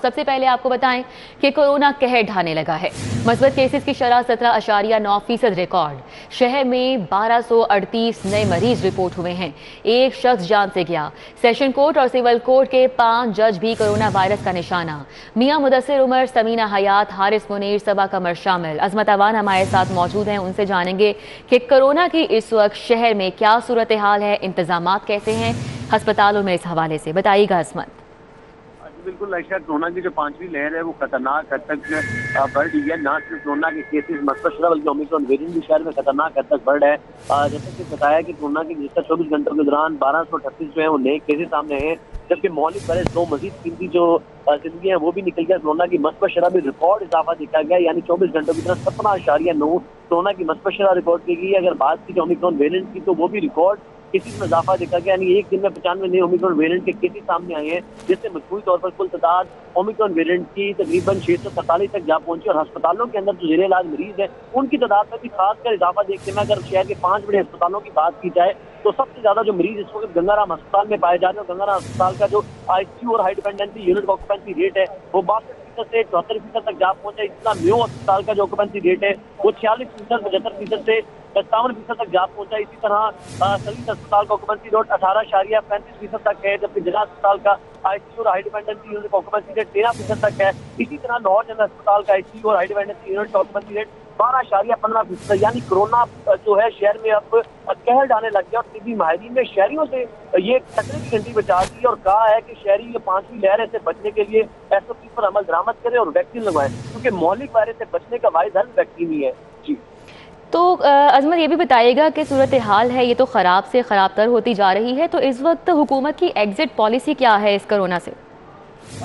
सबसे पहले आपको बताएं कि कोरोना कहर ढाने लगा है। मस्बत केसेस की शरह 17.9% रिकॉर्ड। शहर में 1238 नए मरीज रिपोर्ट हुए हैं। एक शख्स जान से गया। सेशन कोर्ट और सिविल कोर्ट के 5 जज भी कोरोना वायरस का निशाना। मियां मुदस्सिर उमर, समीना हयात, हारिस मुनीर, सबा कमर शामिल। अजमत अवान हमारे साथ मौजूद हैं, उनसे जानेंगे कि कोरोना की इस वक्त शहर में क्या सूरत हाल है, इंतजाम कैसे हैं अस्पतालों में। इस हवाले से बताइएगा अजमत। बिल्कुल आयशा, कोरोना की जो 5वीं लहर है वो खतरनाक हद तक बढ़ रही है। ना सिर्फ कोरोना के केसेस मस्बत शुदा बल्कि ओमिक्रॉन वेरिएंट भी शहर में खतरनाक हद तक बढ़ रहा है। जैसे कि बताया कि कोरोना के गुज़िश्ता 24 घंटों के दौरान 1238 जो है वो नए केसेस सामने आए हैं, जबकि मौलिक वजह 2 मजीद कीमती जो जिंदगी है वो भी निकल गया। कोरोना की मस्बत शरह में रिकॉर्ड इजाफा देखा गया, यानी 24 घंटों की तरफ 17.9 कोरोना की मस्बत शरह रिकॉर्ड की गई है। अगर बात की ओमिक्रॉन वेरिएंट की तो वो भी रिकॉर्ड केसेस में इजाफा देखा गया, यानी एक दिन में 95 नए ओमिक्रॉन वेरिएंट के केसेस सामने आए हैं, जिससे मजमूई तौर पर कुल तादाद ओमिक्रॉन वेरिएंट की तकरीबन 647 तक जा पहुंची। और अस्पतालों के अंदर जो जेर इलाज मरीज है उनकी तादाद में भी खासकर इजाफा देखने में अगर शहर के 5 बड़े अस्पतालों की बात की जाए तो सबसे ज्यादा जो मरीज इस वक्त गंगाराम अस्पताल में पाए जा रहे हैं, गंगाराम अस्पताल का जो आईसीयू और हाई डिपेंडेंसी यूनिट का ऑक्यूपेंसी रेट है वो 62% से 74% तक जा पहुंचा। इतना मेयो अस्पताल का जो ऑक्यूपेंसी रेट है वो 46%, 75% से 57% तक जा पहुंचा। इसी तरह सभी अस्पताल का ऑक्यूपेंसी रेट 18.35% तक है, जबकि जिला अस्पताल का आईसीयू और हाई डिपेंडेंसी यूनिट का ऑक्यूपेंसी रेट 13% तक है। इसी तरह लाहौर जनरल अस्पताल का आईसीयू और हाई डिपेंडेंसी यूनिट का ऑक्यूपेंसी रेट 12.15%। यानी कोरोना जो है शहर में अब कहर ढाने लग गया। और टीबी माहिरीन ने शहरियों से ये खतरे की घंटी बचा दी और कहा है कि शहरी ये 5वीं लहर से बचने के लिए एसओपी पर अमल दरामद करें और वैक्सीन लगवाएं, क्योंकि मौलिक वायरस से बचने का वाहिद हल वैक्सीन ही है। जी तो अजमत ये भी बताइएगा कि सूरत हाल है ये तो ख़राब से ख़राब तर होती जा रही है, तो इस वक्त हुकूमत की एग्जिट पॉलिसी क्या है इस कोरोना से?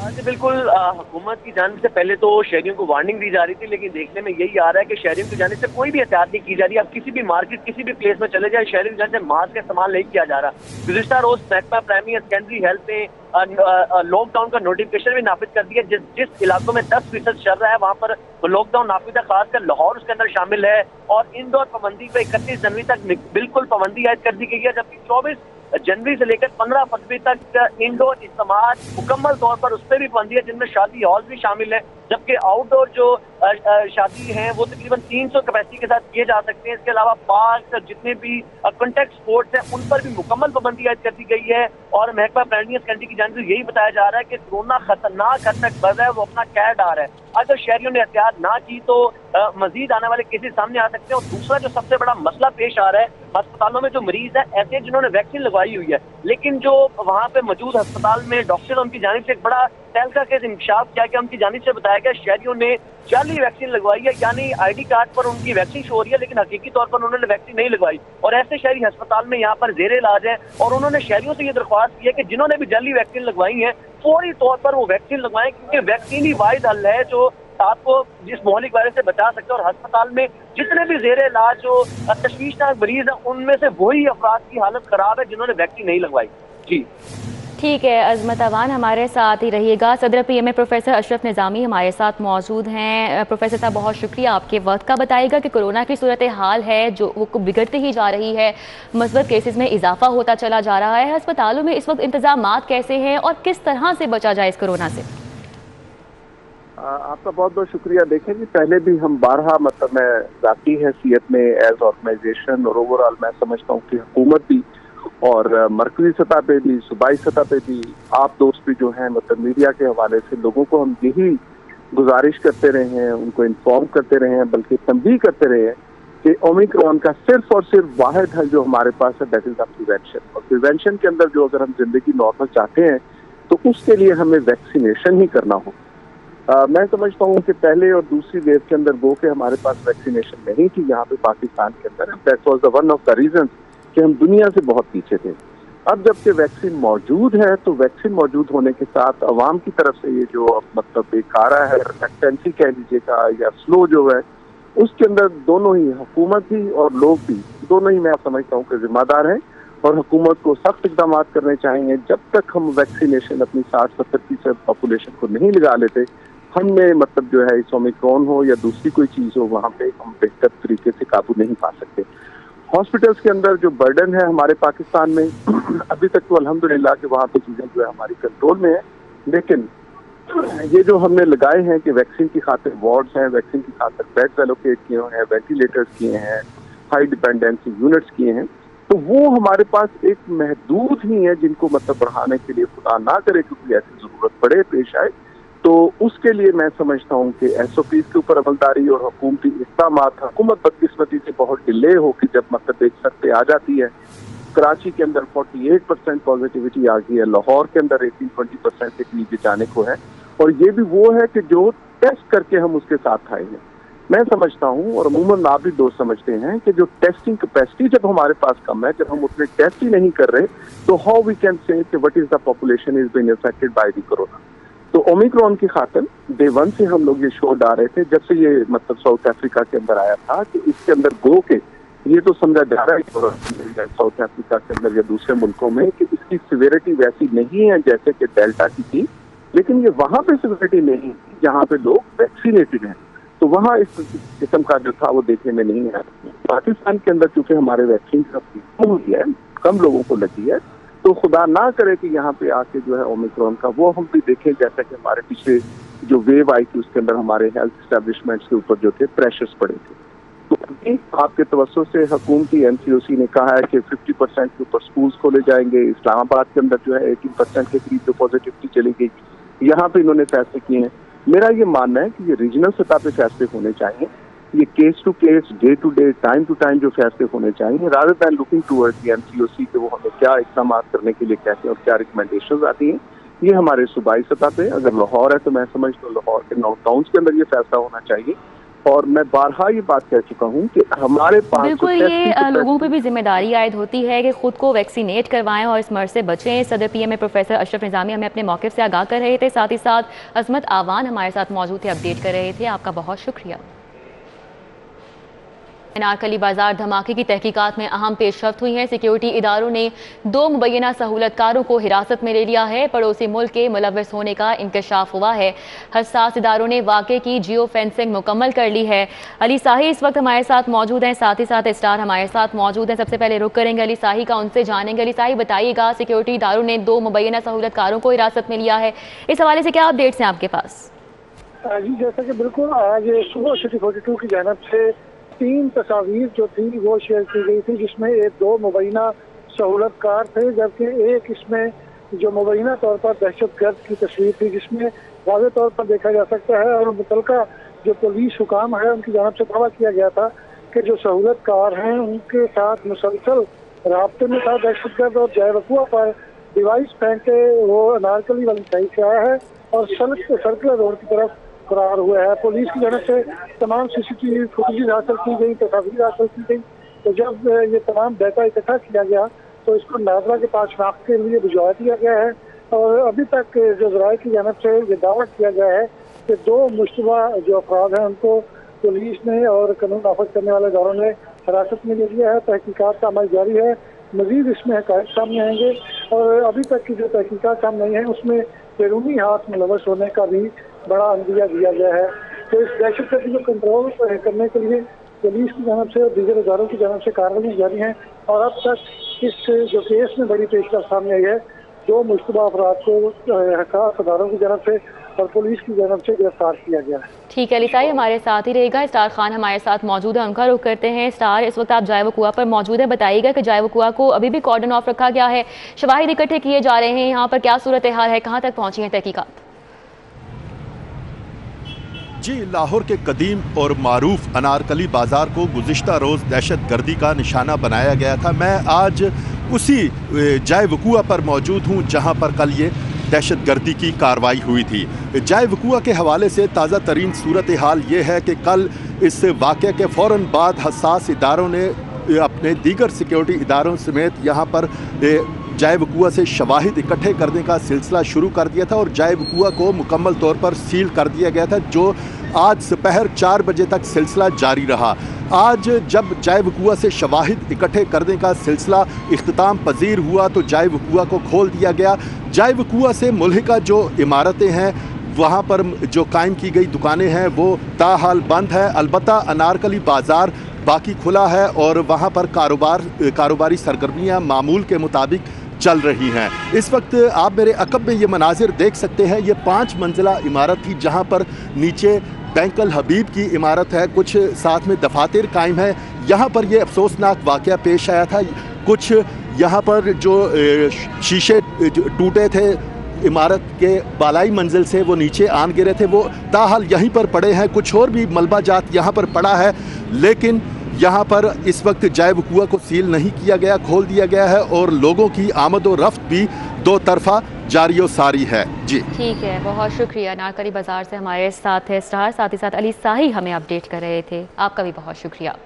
जी बिल्कुल, हुकूमत की जानिब से पहले तो शहरियों को वार्निंग दी जा रही थी, लेकिन देखने में यही आ रहा है कि शहरियों की जानिब से कोई भी एहतियात नहीं की जा रही। अब किसी भी मार्केट किसी भी प्लेस में चले जाए, शहरियों की जानिब से मास्क का इस्तेमाल नहीं किया जा रहा। गुज़िश्ता रोज महकमा प्राइमरी और सेकेंडरी हेल्थ ने लॉकडाउन का नोटिफिकेशन भी नाफिज कर दिया। जिस इलाकों में 10% चल रहा है वहाँ पर लॉकडाउन नाफिज है, खासकर लाहौर उसके अंदर शामिल है। और इंदौर पाबंदी पे 31 जनवरी तक बिल्कुल पाबंदी आयद कर दी गई है, जबकि 24 जनवरी से लेकर 15 फरवरी तक इंडोर इज्तिमात मुकम्मल तौर पर उस पर भी पाबंदी है, जिनमें शादी हॉल भी शामिल है। जबकि आउटडोर जो शादी है वो तकरीबन 300 कैपेसिटी के साथ किए जा सकते हैं। इसके अलावा पार्क और जितने भी कॉन्टेक्ट स्पोर्ट्स हैं उन पर भी मुकम्मल पाबंदी आयद कर दी गई है। और महकमा प्राइमरी सेकेंडरी की जानिब से यही बताया जा रहा है कि कोरोना खतरनाक हद तक बढ़ रहा है, वो अपना कहर डाल रहा है। अगर शहरियों ने एहतियात ना की तो मजीद आने वाले केसेस सामने आ सकते हैं। और दूसरा जो सबसे बड़ा मसला पेश आ रहा है, अस्पतालों में जो मरीज है ऐसे जिन्होंने वैक्सीन लगवाई हुई है, लेकिन जो वहाँ पे मौजूद अस्पताल में डॉक्टर उनकी जानिब से एक बड़ा तहलका केस इंकशाफ किया गया। उनकी जानिब से बताया गया शहरियों ने जाली वैक्सीन लगवाई है, यानी आईडी कार्ड पर उनकी वैक्सीन शो हो रही है लेकिन हकीकी तौर पर उन्होंने वैक्सीन नहीं लगवाई। और ऐसे शहरी अस्पताल में यहाँ पर जेर इलाज है और उन्होंने शहरियों से ये दरख्वास्त की है कि जिन्होंने भी जाली वैक्सीन लगवाई है फौरी तौर पर वो वैक्सीन लगवाएं, क्योंकि वैक्सीन ही वाहिद हल है जो आपको जिस मौलिक वायरस से बचा सकते हैं। और अस्पताल में जितने भी जेर इलाज जो तशवीशनाक मरीज है उनमें से वही अफराद की हालत खराब है जिन्होंने वैक्सीन नहीं लगवाई। जी ठीक है, अजमत अवान हमारे साथ ही रहिएगा। सदर पीएमए प्रोफेसर अशरफ निज़ामी हमारे साथ मौजूद हैं। प्रोफेसर साहब बहुत शुक्रिया आपके वक्त का। बताइएगा कि कोरोना की सूरत हाल है जो वो बिगड़ती ही जा रही है, मस्बत केसेस में इजाफा होता चला जा रहा है, अस्पतालों में इस वक्त इंतजामात कैसे हैं और किस तरह से बचा जाए इस कोरोना से? आपका बहुत बहुत शुक्रिया। देखें जी, पहले भी हम बारहा मैं ज़ाती हैसियत में एज ऑर्गेनाइजेशन और ओवरऑल मैं समझता हूँ कि हुकूमत भी और मरकजी सतह पे भी, सूबाई सतह पे भी, आप दोस्त भी जो हैं मीडिया के हवाले से लोगों को हम यही गुजारिश करते रहे हैं, उनको इन्फॉर्म करते रहे हैं, बल्कि तंबीह करते रहे हैं कि ओमिक्रॉन का सिर्फ और सिर्फ वाहिद हल जो हमारे पास है दैट इज द प्रिवेंशन। और प्रिवेंशन के अंदर जो अगर हम जिंदगी नॉर्मल चाहते हैं तो उसके लिए हमें वैक्सीनेशन ही करना हो। मैं समझता हूँ कि पहले और दूसरी वेव के अंदर वो कि हमारे पास वैक्सीनेशन नहीं थी यहाँ पे पाकिस्तान के अंदर, that was the one of the reason कि हम दुनिया से बहुत पीछे थे। अब जबकि वैक्सीन मौजूद है तो वैक्सीन मौजूद होने के साथ अवाम की तरफ से ये जो एक आ रहा है रिएक्टेंसी कह लीजिएगा या स्लो जो है, उसके अंदर दोनों ही हुकूमत भी और लोग भी दोनों ही मैं समझता हूँ कि जिम्मेदार हैं। और हुकूमत को सख्त इकदाम करने चाहिए। जब तक हम वैक्सीनेशन अपनी 60-70% पॉपुलेशन को नहीं लगा लेते, हमें जो है इस ओमिक्रॉन हो या दूसरी कोई चीज़ हो वहाँ पे हम बेहतर तरीके से काबू नहीं पा सकते। हॉस्पिटल्स के अंदर जो बर्डन है हमारे पाकिस्तान में अभी तक तो अल्हम्दुलिल्लाह कि वहाँ पे चीज़ें जो है हमारी कंट्रोल में है, लेकिन ये जो हमने लगाए हैं कि वैक्सीन की खातिर वार्ड्स हैं, वैक्सीन की खातिर बेड्स एलोकेट किए हैं, वेंटिलेटर्स किए हैं, हाई डिपेंडेंसी यूनिट्स किए हैं, तो वो हमारे पास एक महदूद ही है जिनको मतलब बढ़ाने के लिए खुदा ना करे क्योंकि ऐसी जरूरत पड़े पेश आए, तो उसके लिए मैं समझता हूँ कि SOPs के ऊपर अमलदारी और हुकूमती इक़दाम, हुकूमत बदकिस्मती से बहुत डिले होकर जब मतलब एक सर पे आ जाती है। कराची के अंदर 48% पॉजिटिविटी आ गई है, लाहौर के अंदर 18-20% के करीब जाने को है, और ये भी वो है कि जो टेस्ट करके हम उसके साथ आए हैं। मैं समझता हूँ और अमूमन आप भी दोस्त समझते हैं कि जो टेस्टिंग कैपेसिटी जब हमारे पास कम है, जब हम उतने टेस्ट ही नहीं कर रहे, तो हाउ वी कैन से कि what is the population is being affected by the corona. तो ओमिक्रॉन की खातिर डे 1 से हम लोग ये शो डाल रहे थे, जब से ये मतलब साउथ अफ्रीका के अंदर आया था कि इसके अंदर गो के ये तो समझा जा रहा है साउथ अफ्रीका के अंदर या दूसरे मुल्कों में कि इसकी सिवियरिटी वैसी नहीं है जैसे कि डेल्टा की थी, लेकिन ये वहां पे सिवियरिटी नहीं थी जहाँ पे लोग वैक्सीनेटेड हैं, तो वहाँ इस किस्म का जो था वो देखने में नहीं है। पाकिस्तान के अंदर चूंकि हमारे वैक्सीन कम हुई है, कम लोगों को लगी है, तो खुदा ना करे कि यहाँ पे आके जो है ओमिक्रॉन का वो हम भी देखें, जैसा कि हमारे पिछले जो वेव आई थी उसके अंदर हमारे हेल्थ एस्टेब्लिशमेंट्स के ऊपर जो थे प्रेशर्स पड़े थे। तो अभी आपके तवज्जो से हुकूमती NCOC ने कहा है कि 50% के ऊपर स्कूल्स खोले जाएंगे। इस्लामाबाद के अंदर जो है 18% के करीब जो पॉजिटिविटी चली गई, यहाँ पे इन्होंने फैसले किए हैं। मेरा ये मानना है कि ये रीजनल सतह पे फैसले होने चाहिए, ये case to case, day to day, time to time जो फैसले होने चाहिए, rather than looking towards the NCOC कि वो हमें क्या इकदाम करने के लिए कहते हैं और क्या रिकमेंडेशंस आती हैं। ये हमारे सूबाई सतह पे अगर लाहौर है तो मैं समझता हूँ लाहौर के 9 टाउन्स के अंदर ये फैसला होना चाहिए। और मैं बारहा ये बात कह चुका हूँ कि हमारे पास बिल्कुल ये लोगों पे भी जिम्मेदारी आयद होती है कि खुद को वैक्सीनेट करवाएं और इस मर्ज से बचें। सदर PM प्रोफेसर अशरफ निज़ामी हमें अपने मौक़िफ़ से आगाह कर रहे थे, साथ ही साथ अजमत आवान हमारे साथ मौजूद थे, अपडेट कर रहे थे। आपका बहुत शुक्रिया। अनारकली बाजार धमाके की तहकीकात में अहम पेशरफ्त हुई है। सिक्योरिटी इदारों ने 2 मुबैना सहूलतकारों को हिरासत में ले लिया है। पड़ोसी मुल्क के मुलव्वस होने का इंकशाफ हुआ है। हसास इदारों ने वाक़े की जियो फेंसिंग मुकम्मल कर ली है। अली साही इस वक्त हमारे साथ मौजूद हैं, साथ ही साथ स्टार हमारे साथ मौजूद हैं। सबसे पहले रुक करेंगे अली साही का, उनसे जानेंगे। अली साही बताइएगा, सिक्योरिटी इदारों ने 2 मुबैना सहूलतकारों को हिरासत में लिया है, इस हवाले से क्या अपडेट्स हैं आपके पास? जी जैसा कि बिल्कुल आज सुबह सिटी 42 की जानब से 3 तस्वीर जो थी वो शेयर की गई थी, जिसमें 2 मुबैना सहूलतकार थे, जबकि एक इसमें जो मुबैना तौर पर दहशतगर्द की तस्वीर थी, जिसमें वाज़ेह तौर पर देखा जा सकता है और मुतलका जो पुलिस हुकाम है उनकी जानब से दावा किया गया था कि जो सहूलतकार हैं उनके साथ मुसलसल राब्ते में था दहशतगर्द, और जयवकुआ पर डिवाइस फेंक के वो अनारकली वाली साइड से आया है और सर्कुलर रोड की तरफ फरार हुआ है। पुलिस की जानब से तमाम CCTV फुटेज हासिल की गई, तस्वीर हासिल की गई। तो जब ये तमाम डाटा इकट्ठा किया गया तो इसको नाजरा के पास शनाख्त के लिए भिजवा दिया गया है, और अभी तक जो ज़राए की जानब से ये दावा किया गया है कि 2 मुश्तबा जो अफराद हैं उनको पुलिस ने और कानून नाफज करने वाले इदारों ने हिरासत में ले लिया है। तहकीकात का अमल जारी है, मजीद इसमें हक़ाइक़ सामने आएंगे, और अभी तक की जो तहकीकात सामने आई है उसमें बैरूनी हाथ मुलव्वस होने का भी बड़ा अंदिया दिया गया है। तो इस दहशतगर्दी को कंट्रोल करने के लिए पुलिस की जानब से और दीगर इदारों की जानब से कार्रवाई जारी है, और अब तक इस जो केस में बड़ी पेशरफ्त सामने आई है, 2 मुश्तबा अफराद को हक़ाक़ अदारों की जानब से और पुलिस की जानब से गिरफ्तार किया गया है। ठीक है, अली साही हमारे साथ ही रहेगा। स्टार खान हमारे साथ मौजूद है, उनका रुख करते हैं। स्टार, इस वक्त आप जायवकुआ पर मौजूद है, बताइएगा कि जायवकुआ को अभी भी कॉर्डन ऑफ रखा गया है, शवाहिद इकट्ठे किए जा रहे हैं, यहाँ पर क्या सूरत हाल है, कहाँ तक पहुँची है तहकीकात? जी, लाहौर के कदीम और मारूफ अनारकली बाज़ार को गुज़िश्ता रोज़ दहशत गर्दी का निशाना बनाया गया था। मैं आज उसी जायवकुआ पर मौजूद हूँ जहाँ पर कल ये दहशत गर्दी की कार्रवाई हुई थी। जायवकुआ के हवाले से ताज़ा तरीन सूरत हाल ये है कि कल इस वाक़े के फ़ौरन बाद हसास इदारों ने अपने दीगर सिक्योरिटी इदारों समेत यहाँ पर जायवकुआ से शवाहिद इकट्ठे करने का सिलसिला शुरू कर दिया था, और जायवकुआ को मुकम्मल तौर पर सील कर दिया गया था, जो आज दोपहर 4 बजे तक सिलसिला जारी रहा। आज जब जायवकुआ से शवाहिद इकट्ठे करने का सिलसिला इख्तिताम पजीर हुआ तो जायवकुआ को खोल दिया गया। जायवकुआ से मुल्हिका जो इमारतें हैं, वहाँ पर जो कायम की गई दुकानें हैं वो ताहाल बंद है, अलबत्ता अनारकली बाज़ार बाकी खुला है और वहाँ पर कारोबारी सरगर्मियाँ मामूल के मुताबिक चल रही हैं। इस वक्त आप मेरे अकब में ये मनाजिर देख सकते हैं। ये 5 मंजिला इमारत थी जहाँ पर नीचे बैंक अल हबीब की इमारत है, कुछ साथ में दफातर कायम है। यहाँ पर ये अफसोसनाक वाक़या पेश आया था। कुछ यहाँ पर जो शीशे टूटे थे इमारत के बालाई मंजिल से, वो नीचे आन गिरे थे, वो ताहाल यहीं पर पड़े हैं। कुछ और भी मलबा जात यहाँ पर पड़ा है, लेकिन यहाँ पर इस वक्त जाए वकूआ को सील नहीं किया गया, खोल दिया गया है और लोगों की आमद और रफ्त भी दो तरफा जारी और सारी है। जी ठीक है, बहुत शुक्रिया। नारकली बाजार से हमारे साथ है स्टार, साथ ही साथ अली साही हमें अपडेट कर रहे थे। आपका भी बहुत शुक्रिया।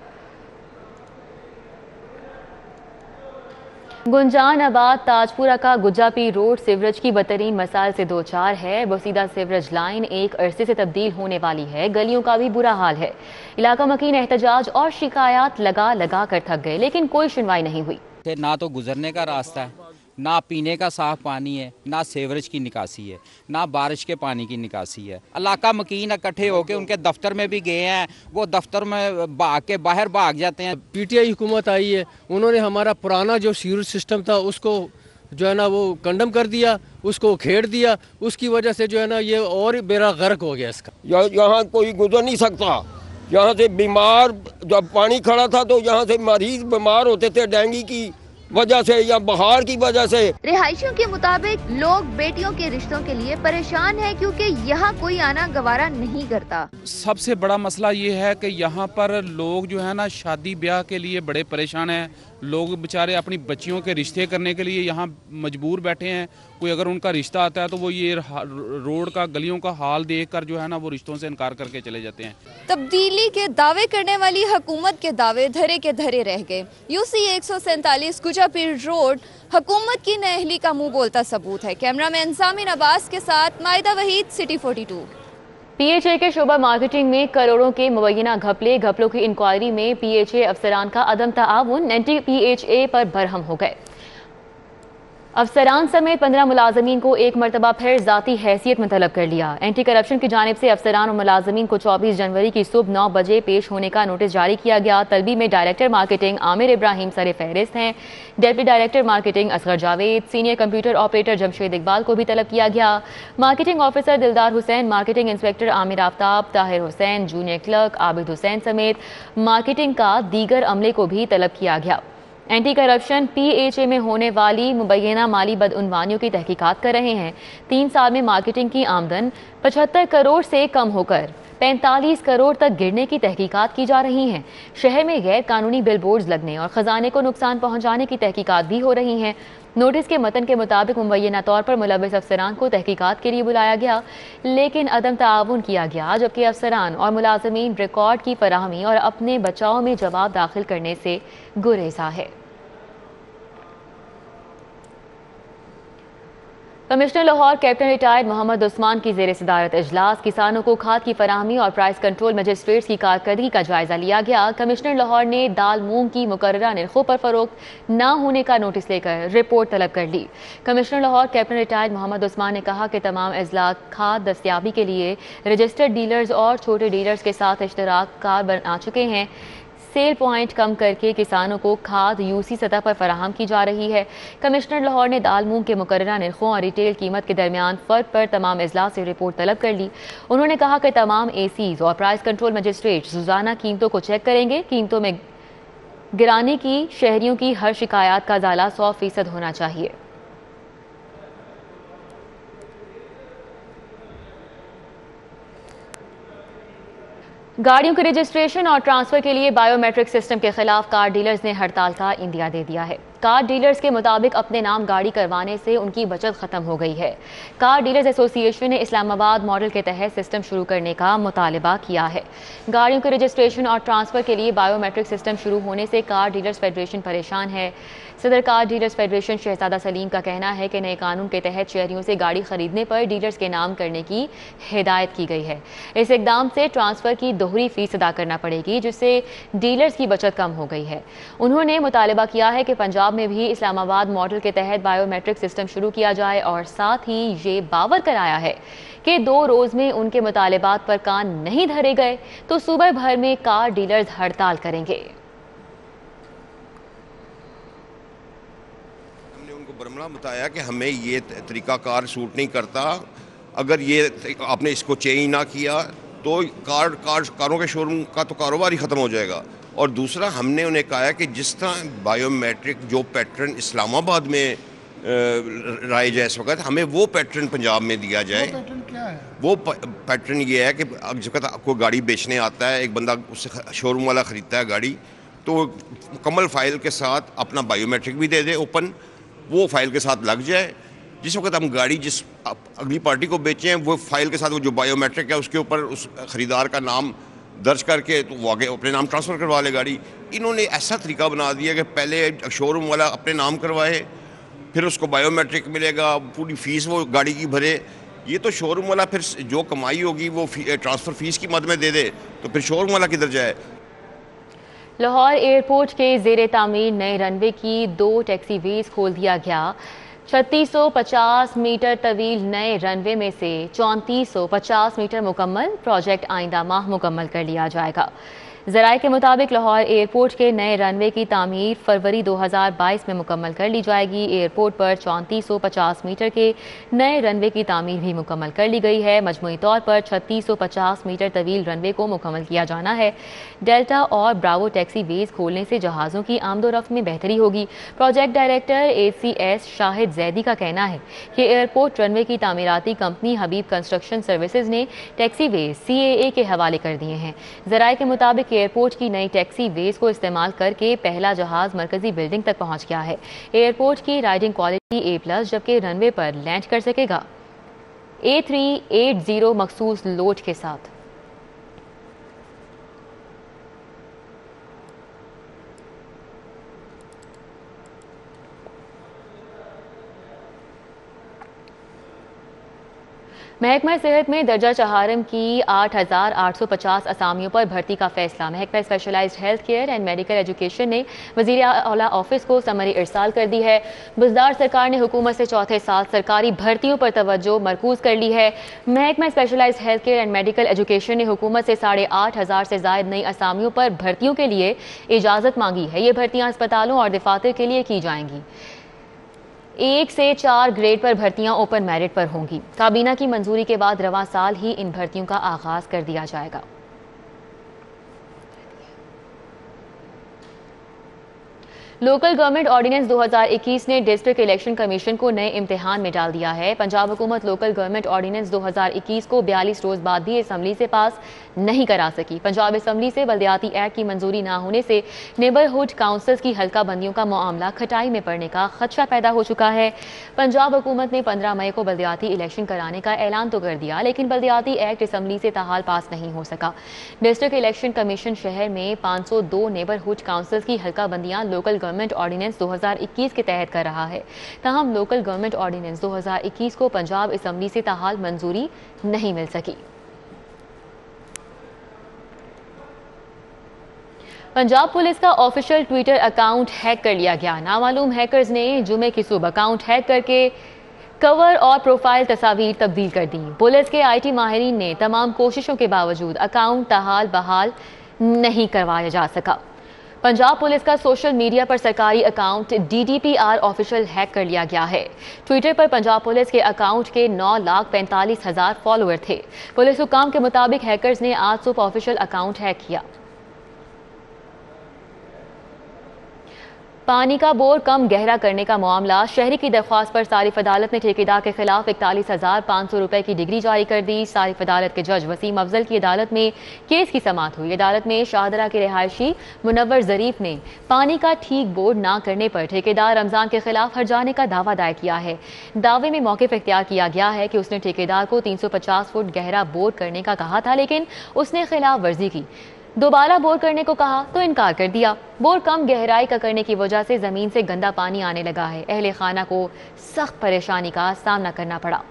गुंजानाबाद ताजपुरा का गुज्जापीर रोड सीवरेज की बदतरीन मसाइल से दो चार है। बोसीदा सीवरेज लाइन एक अरसे से तब्दील होने वाली है। गलियों का भी बुरा हाल है। इलाका मकीन एहतजाज और शिकायत लगा लगा कर थक गए, लेकिन कोई सुनवाई नहीं हुई। ना तो गुजरने का रास्ता है, ना पीने का साफ पानी है, ना सीवरेज की निकासी है, ना बारिश के पानी की निकासी है। इलाका मकीन इकट्ठे होकर उनके दफ्तर में भी गए हैं, वो दफ्तर में भाग के बाहर भाग जाते हैं। पीटीआई हुकूमत आई है, उन्होंने हमारा पुराना जो सीवरेज सिस्टम था उसको जो है ना वो कंडम कर दिया, उसको खेड़ दिया। उसकी वजह से जो है ना ये और बेड़ा गर्क हो गया इसका। यहाँ कोई गुजर नहीं सकता। यहाँ से बीमार, जब पानी खड़ा था तो यहाँ से मरीज बीमार होते थे डेंगू की वजह से या बहार की वजह से। रिहायशियों के मुताबिक लोग बेटियों के रिश्तों के लिए परेशान हैं, क्योंकि यहाँ कोई आना गवारा नहीं करता। सबसे बड़ा मसला ये है कि यहाँ पर लोग जो है ना शादी ब्याह के लिए बड़े परेशान हैं। लोग बेचारे अपनी बच्चियों के रिश्ते करने के लिए यहाँ मजबूर बैठे हैं। कोई अगर उनका रिश्ता आता है तो वो ये रोड का, गलियों का हाल देखकर जो है ना वो रिश्तों से इनकार करके चले जाते हैं। तब्दीली के दावे करने वाली हुकूमत के दावे धरे के धरे रह गए। यूसी 147 गुज्जापीर रोड हुकूमत की नाअहली का मुंह बोलता सबूत है। कैमरामैन सामिन अब्बास के साथ मायदा वहीद, सिटी 42। पीएचए के शोबा मार्केटिंग में करोड़ों के मुबैना घपलों की इंक्वायरी में पीएचए अफसरान का अदम ताआवुन एंटी-पीएचए पर बरहम हो गए। अफसरान समेत 15 मुलाजमीन को एक मरतबा फिर जाती हैसियत में तलब कर लिया। एंटी करप्शन की जानिब से अफसरान और मुलाजमीन को 24 जनवरी की सुबह 9 बजे पेश होने का नोटिस जारी किया गया। तलबी में director marketing Aamir Ibrahim sir फहरिस्त हैं। Deputy director marketing Asghar Javed, senior computer operator Jamshed Iqbal को भी तलब किया गया। Marketing officer Dildar Hussain, marketing inspector Aamir Aftab, Tahir Hussain, junior clerk Abid Hussain समेत मार्केटिंग का दीगर अमले को भी तलब किया गया। एंटी करप्शन पीएचए में होने वाली मुबैना माली बदउनवानियों की तहकीकात कर रहे हैं। 3 साल में मार्केटिंग की आमदन 75 करोड़ से कम होकर 45 करोड़ तक गिरने की तहकीकात की जा रही हैं। शहर में गैर कानूनी बिलबोर्ड्स लगने और खजाने को नुकसान पहुंचाने की तहकीकात भी हो रही हैं। नोटिस के मतन के मुताबिक मुबैना तौर पर मुलव्विस अफसरान को तहकीकात के लिए बुलाया गया, लेकिन अदम ताआवुन किया गया, जबकि अफसरान और मुलाजमीन रिकॉर्ड की फराहमी और अपने बचाव में जवाब दाखिल करने से गुरेजा है। Commissioner Lahore captain retired Mohammad Usman की ज़ेर सदारत इजलास किसानों को खाद की फराहमी और प्राइस कंट्रोल मजिस्ट्रेट्स की कारकर्दगी का जायजा लिया गया। कमिश्नर लाहौर ने दाल मूंग की मुकर्ररा निर्खों पर फरोख्त न होने का नोटिस लेकर रिपोर्ट तलब कर ली। Commissioner Lahore captain retired Mohammad Usman ने कहा कि तमाम अजला खाद दस्तियाबी के लिए रजिस्टर्ड डीलर्स और छोटे डीलर्स के साथ इश्तराक कार बना चुके हैं। सेल पॉइंट कम करके किसानों को खाद यूसी सतह पर फराहम की जा रही है। कमिश्नर लाहौर ने दाल मूंग के मुकर्ररा निर्खों और रिटेल कीमत के दरमियान फ़र्क पर तमाम अजला से रिपोर्ट तलब कर ली। उन्होंने कहा कि तमाम एसीज और प्राइस कंट्रोल मजिस्ट्रेट रोजाना कीमतों को चेक करेंगे। कीमतों में गिराने की शहरियों की हर शिकायत का ज़ाला 100% होना चाहिए। गाड़ियों के रजिस्ट्रेशन और ट्रांसफर के लिए बायोमेट्रिक सिस्टम के खिलाफ कार डीलर्स ने हड़ताल का इंदिया दे दिया है। कार डीलर्स के मुताबिक अपने नाम गाड़ी करवाने से उनकी बचत खत्म हो गई है। कार डीलर्स एसोसिएशन ने इस्लामाबाद मॉडल के तहत सिस्टम शुरू करने का मुतालबा किया है। गाड़ियों के रजिस्ट्रेशन और ट्रांसफर के लिए बायोमेट्रिक सिस्टम शुरू होने से कार डीलर्स फेडरेशन परेशान है। सदर कार डीलर्स फेडरेशन शहजादा सलीम का कहना है कि नए कानून के तहत शहरियों से गाड़ी खरीदने पर डीलर्स के नाम करने की हिदायत की गई है। इस इकदाम से ट्रांसफर की दोहरी फीस अदा करना पड़ेगी, जिससे डीलर्स की बचत कम हो गई है। उन्होंने मुतालबा किया है कि पंजाब में भी इस्लामाबाद मॉडल के तहत बायोमेट्रिक सिस्टम शुरू किया जाए और साथ ही ये बावर कराया है कि 2 रोज में उनके मुतालबात पर कान नहीं धरे गए तो सूबे भर में कार डीलर्स हड़ताल करेंगे। बरमला बताया कि हमें ये तरीक़ाकार सूट नहीं करता, अगर ये आपने इसको चेंज ना किया तो कारों के शोरूम का तो कारोबार ही ख़त्म हो जाएगा। और दूसरा हमने उन्हें कहा है कि जिस तरह बायोमेट्रिक जो पैटर्न इस्लामाबाद में राइज है इस वक्त, हमें वो पैटर्न पंजाब में दिया जाए। वो पैटर्न क्या है? वो पैटर्न ये है कि जब कोई गाड़ी बेचने आता है, एक बंदा उससे शोरूम वाला ख़रीदता है गाड़ी, तो मुकम्मल फ़ाइल के साथ अपना बायोमेट्रिक भी दे दे ओपन, वो फाइल के साथ लग जाए। जिस वक्त हम गाड़ी जिस अगली पार्टी को बेचें, वो फाइल के साथ वो जो बायोमेट्रिक है उसके ऊपर उस ख़रीदार का नाम दर्ज करके तो वो आगे अपने नाम ट्रांसफ़र करवा ले गाड़ी। इन्होंने ऐसा तरीका बना दिया कि पहले शोरूम वाला अपने नाम करवाए, फिर उसको बायोमेट्रिक मिलेगा, पूरी फ़ीस वो गाड़ी की भरे। ये तो शोरूम वाला फिर जो कमाई होगी वो ट्रांसफ़र फ़ीस की मद में दे दे, तो फिर शोरूम वाला किधर जाए। लाहौर एयरपोर्ट के ज़ेरे तामीर नए रनवे की 2 टैक्सीवेज खोल दिया गया। 3650 मीटर तवील नए रनवे में से 3450 मीटर मुकम्मल, प्रोजेक्ट आइंदा माह मुकम्मल कर लिया जाएगा। ज़राए के मुताबिक लाहौर एयरपोर्ट के नए रनवे की तामीर फरवरी 2022 में मुकम्मल कर ली जाएगी। एयरपोर्ट पर 3450 मीटर के नए रनवे की तामीर भी मुकम्मल कर ली गई है। मजमूई तौर पर 3650 मीटर तवील रनवे को मुकम्मल किया जाना है। डेल्टा और ब्रावो टैक्सी वेज खोलने से जहाज़ों की आमदोरफ्त में बेहतरी होगी। Project director ACS Shahid Zaidi का कहना है कि एयरपोर्ट रनवे की तामीराती कंपनी हबीब कंस्ट्रक्शन सर्विसेज ने टैक्सी वेज CAA के हवाले कर दिए हैं। ज़राए के मुताबिक एयरपोर्ट की नई टैक्सी वेज को इस्तेमाल करके पहला जहाज मरकजी बिल्डिंग तक पहुंच गया है। एयरपोर्ट की राइडिंग क्वालिटी A+, जबकि रनवे पर लैंड कर सकेगा A380 मखसूस लोड के साथ। महकमा सेहत में दर्जा चहारम की 8850 असामियों पर भर्ती का फैसला। महकमा specialised health care and medical education ने वज़ीर आला ऑफिस को समरी इरसाल कर दी है। बुज़दार सरकार ने हुकूमत से चौथे साल सरकारी भर्तियों पर तवज्जो मरकूज कर ली है। महकमा specialised health care and medical education ने हुकूमत से 8500 से ज़ायद नई असामियों पर भर्तियों के लिए इजाज़त मांगी है। ये भर्तियाँ अस्पतालों और दफातर के लिए की जाएंगी। 1 से 4 ग्रेड पर भर्तियां ओपन मेरिट पर होंगी। काबीना की मंजूरी के बाद रवां साल ही इन भर्तियों का आगाज कर दिया जाएगा। लोकल गवर्नमेंट ऑर्डिनेंस 2021 ने डिस्ट्रिक्ट इलेक्शन कमीशन को नए इम्तिहान में डाल दिया है। पंजाब हुकूमत लोकल गवर्नमेंट ऑर्डिनेंस 2021 को 42 रोज बाद भी असम्बली से पास नहीं करा सकी। पंजाब असम्बली से बल्दियाती एक्ट की मंजूरी न होने से नेबरहुड काउंसिल्स की हल्का बंदियों का मामला खटाई में पड़ने का खदशा पैदा हो चुका है। पंजाब हुकूमत ने 15 मई को बल्दियाती इलेक्शन कराने का ऐलान तो कर दिया, लेकिन बल्दियाती एक्ट असम्बली से ताहाल पास नहीं हो सका। डिस्ट्रिक्ट इलेक्शन कमीशन शहर में 502 नेबरहुड काउंसिल्स की हल्का बंदियां लोकल गवर्नमेंट ऑर्डिनेंस 2021 के तहत कर रहा है। ताहम लोकल गवर्नमेंट ऑर्डिनेंस 2021 को पंजाब असम्बली से ताहाल मंजूरी नहीं मिल सकी। पंजाब पुलिस का ऑफिशियल ट्विटर अकाउंट हैक कर लिया गया। नामालूम हैकर्स ने जुमे की सुबह अकाउंट हैक करके कवर और प्रोफाइल तस्वीर तब्दील कर दी। पुलिस के IT माहिरीन ने तमाम कोशिशों के बावजूद अकाउंट ताहाल बहाल नहीं करवाया जा सका। पंजाब पुलिस का सोशल मीडिया पर सरकारी अकाउंट DDPR ऑफिशियल हैक कर लिया गया है। ट्विटर पर पंजाब पुलिस के अकाउंट के 9,45,000 फॉलोअर थे। पुलिस हुकाम के मुताबिक हैकर्स ने आज सुबह ऑफिशियल अकाउंट हैक किया। पानी का बोर कम गहरा करने का मामला। शहरी की दरख्वास्त पर सारिफ अदालत ने ठेकेदार के खिलाफ 41,500 रुपए की डिग्री जारी कर दी। सारिफ अदालत के जज वसीम अफजल की अदालत में केस की समाअत हुई। अदालत में शाहदरा के रिहायशी मुनव्वर जरीफ ने पानी का ठीक बोर ना करने पर ठेकेदार रमजान के खिलाफ हर्जाने का दावा दायर किया है। दावे में मौक़िफ़ इख्तियार किया गया है कि उसने ठेकेदार को 350 फुट गहरा बोर करने का कहा था, लेकिन उसने खिलाफ वर्जी की। दोबारा बोर करने को कहा तो इनकार कर दिया। बोर कम गहराई का करने की वजह से जमीन से गंदा पानी आने लगा है। अहले खाना को सख्त परेशानी का सामना करना पड़ा।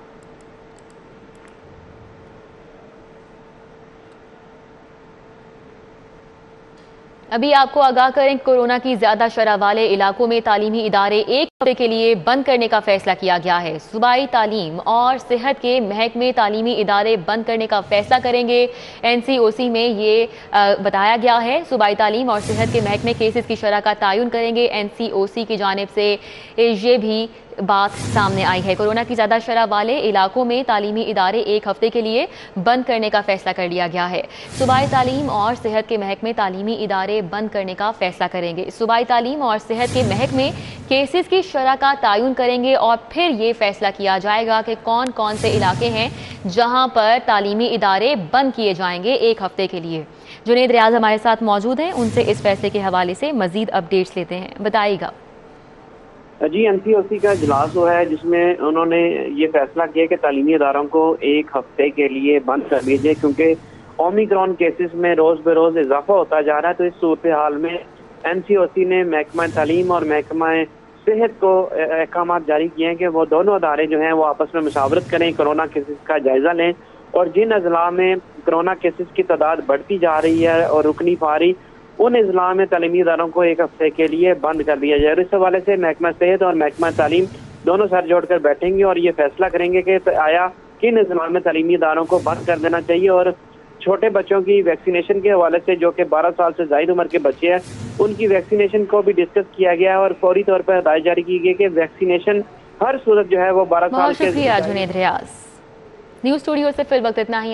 अभी आपको आगाह करें, कोरोना की ज्यादा शरह वाले इलाकों में तालीमी इदारे एक हफ्ते के लिए बंद करने का फैसला किया गया है। सूबाई तालीम और सेहत के महकमे तालीमी इदारे बंद करने का फैसला करेंगे। NCOC में ये बताया गया है। सूबाई तालीम और सेहत के महकमे केसेस की शरह का तयन करेंगे। NCOC की जानिब से ये भी बात सामने आई है। कोरोना की ज्यादा शरह वाले इलाकों में तालीमी इदारे एक हफ्ते के लिए बंद करने का फैसला कर लिया गया है। सूबाई तालीम और सेहत के महकमे तालीमी इदारे बंद करने का फैसला करेंगे। सूबाई तालीम और सेहत के महकमे केसेस की शरह का तयन करेंगे और फिर ये फैसला किया जाएगा कि कौन कौन से इलाके हैं जहां पर तालीमी इदारे बंद किए जाएंगे एक हफ्ते के लिए। जुनेद रियाज हमारे साथ मौजूद हैं, उनसे इस फैसले के हवाले से मजीद अपडेट्स लेते हैं। बताइएगा जी। एनसीओसी का इजलास हुआ है जिसमें उन्होंने ये फैसला किया कि तालीमी इदारों को एक हफ्ते के लिए बंद कर दीजिए, क्योंकि ओमिक्रॉन केसेस में रोज बरोज इजाफा होता जा रहा है। तो इस सूरत हाल में एनसीओसी ने महकमा तालीम और महकमा सेहत को अहकाम जारी किए हैं कि वो दोनों अदारे जो हैं वो आपस में मुशावरत करें, कोरोना केसेस का जायजा लें और जिन अजला में कोरोना केसेस की तादाद बढ़ती जा रही है और रुक नहीं पा रही, उन अजला में तालीमी इदारों को एक हफ्ते के लिए बंद कर दिया जाए। और इस हवाले से महकमा सेहत और महकमा तालीम दोनों सर जोड़कर बैठेंगे और ये फैसला करेंगे कि आया किन अजला में तालीमी इदारों को बंद कर देना चाहिए। और छोटे बच्चों की वैक्सीनेशन के हवाले से जो कि 12 साल से ज़ायद उम्र के बच्चे हैं उनकी वैक्सीनेशन को भी डिस्कस किया गया है और फौरी तौर पर हदायत जारी की गई कि वैक्सीनेशन हर सूरत जो है वो 12 साल के। शुक्रिया जुनेद रियाज। न्यूज़ स्टूडियो से फिल वक्त इतना ही।